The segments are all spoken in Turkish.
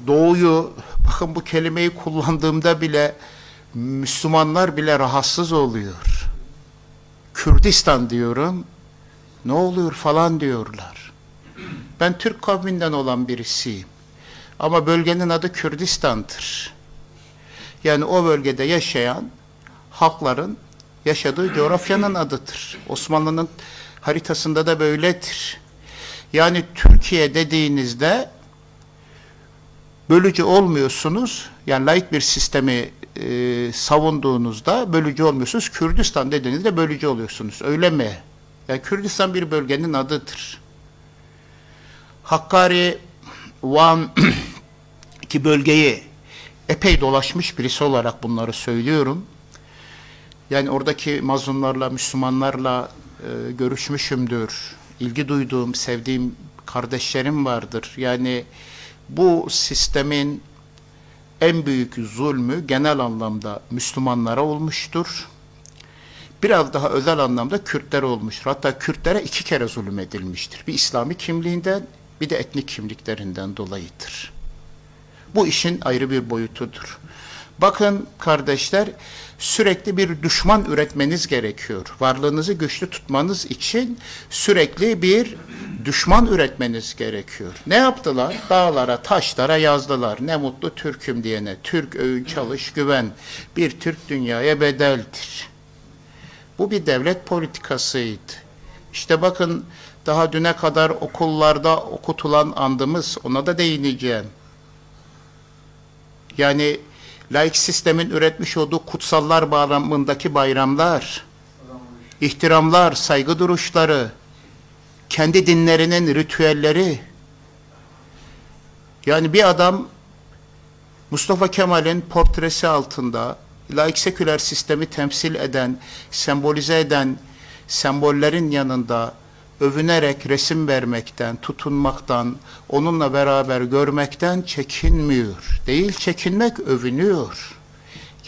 Doğuyu, bakın bu kelimeyi kullandığımda bile Müslümanlar bile rahatsız oluyor. Kürdistan diyorum, ne oluyor falan diyorlar. Ben Türk kavminden olan birisiyim. Ama bölgenin adı Kürdistan'dır. Yani o bölgede yaşayan halkların yaşadığı coğrafyanın adıdır. Osmanlı'nın haritasında da böyledir. Yani Türkiye dediğinizde bölücü olmuyorsunuz. Yani laik bir sistemi savunduğunuzda bölücü olmuyorsunuz. Kürdistan dediğinizde bölücü oluyorsunuz. Öyle mi? Yani Kürdistan bir bölgenin adıdır. Hakkari, Van ki bölgeyi epey dolaşmış birisi olarak bunları söylüyorum. Yani oradaki mazlumlarla, Müslümanlarla görüşmüşümdür. İlgi duyduğum, sevdiğim kardeşlerim vardır. Yani bu sistemin en büyük zulmü genel anlamda Müslümanlara olmuştur. Biraz daha özel anlamda Kürtlere olmuştur. Hatta Kürtlere 2 kere zulüm edilmiştir. Bir İslami kimliğinden, bir de etnik kimliklerinden dolayıdır. Bu işin ayrı bir boyutudur. Bakın kardeşler, sürekli bir düşman üretmeniz gerekiyor. Varlığınızı güçlü tutmanız için sürekli bir düşman üretmeniz gerekiyor. Ne yaptılar? Dağlara, taşlara yazdılar. Ne mutlu Türk'üm diyene. Türk öğün çalış güven. Bir Türk dünyaya bedeldir. Bu bir devlet politikasıydı. İşte bakın daha düne kadar okullarda okutulan andımız, ona da değineceğim. Yani laik sistemin üretmiş olduğu kutsallar bağlamındaki bayramlar, ihtiramlar, saygı duruşları, kendi dinlerinin ritüelleri. Yani bir adam Mustafa Kemal'in portresi altında laik seküler sistemi temsil eden, sembolize eden sembollerin yanında övünerek resim vermekten, tutunmaktan, onunla beraber görmekten çekinmiyor. Değil çekinmek, övünüyor.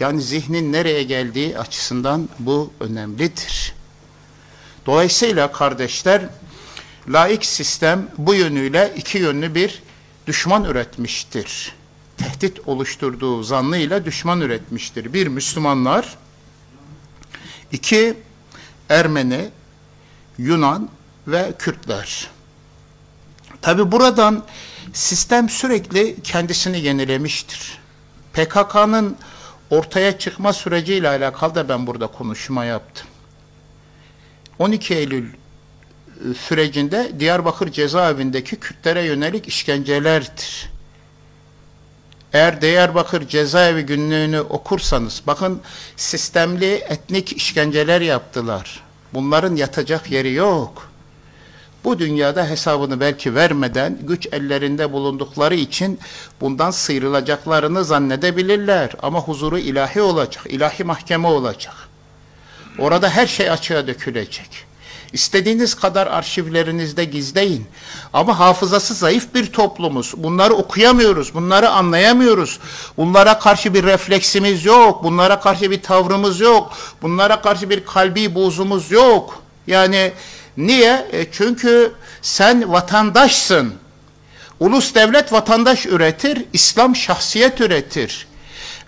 Yani zihnin nereye geldiği açısından bu önemlidir. Dolayısıyla kardeşler, laik sistem bu yönüyle 2 yönlü bir düşman üretmiştir. Tehdit oluşturduğu zannıyla düşman üretmiştir. 1 Müslümanlar, 2 Ermeni, Yunan ve Kürtler. Tabi buradan sistem sürekli kendisini yenilemiştir. PKK'nın ortaya çıkma süreciyle alakalı da ben burada konuşma yaptım. 12 Eylül sürecinde Diyarbakır cezaevindeki Kürtlere yönelik işkencelerdir. Eğer Diyarbakır cezaevi günlüğünü okursanız, bakın sistemli etnik işkenceler yaptılar. Bunların yatacak yeri yok. Bu dünyada hesabını belki vermeden güç ellerinde bulundukları için bundan sıyrılacaklarını zannedebilirler. Ama huzuru ilahi olacak, ilahi mahkeme olacak. Orada her şey açığa dökülecek. İstediğiniz kadar arşivlerinizde gizleyin. Ama hafızası zayıf bir toplumuz. Bunları okuyamıyoruz, bunları anlayamıyoruz. Bunlara karşı bir refleksimiz yok, bunlara karşı bir tavrımız yok, bunlara karşı bir kalbi buzumuz yok. Yani niye? Çünkü sen vatandaşsın. Ulus devlet vatandaş üretir, İslam şahsiyet üretir.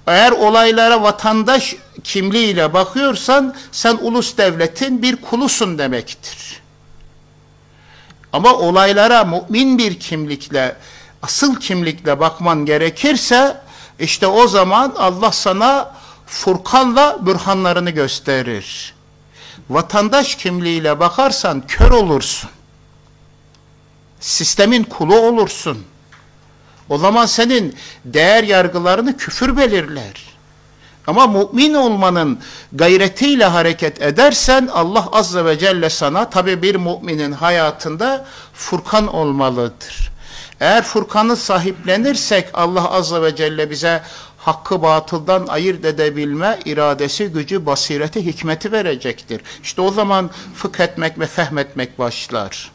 Eğer olaylara vatandaş kimliğiyle bakıyorsan, sen ulus devletin bir kulusun demektir. Ama olaylara mümin bir kimlikle, asıl kimlikle bakman gerekirse, işte o zaman Allah sana Furkan'la bürhanlarını gösterir. Vatandaş kimliğiyle bakarsan kör olursun. Sistemin kulu olursun. O zaman senin değer yargılarını küfür belirler. Ama mümin olmanın gayretiyle hareket edersen Allah Azze ve Celle sana, tabi bir müminin hayatında Furkan olmalıdır. Eğer Furkan'ı sahiplenirsek Allah Azze ve Celle bize hakkı batıldan ayırt edebilme iradesi, gücü, basireti, hikmeti verecektir. İşte o zaman fıkh etmek ve fehmetmek başlar.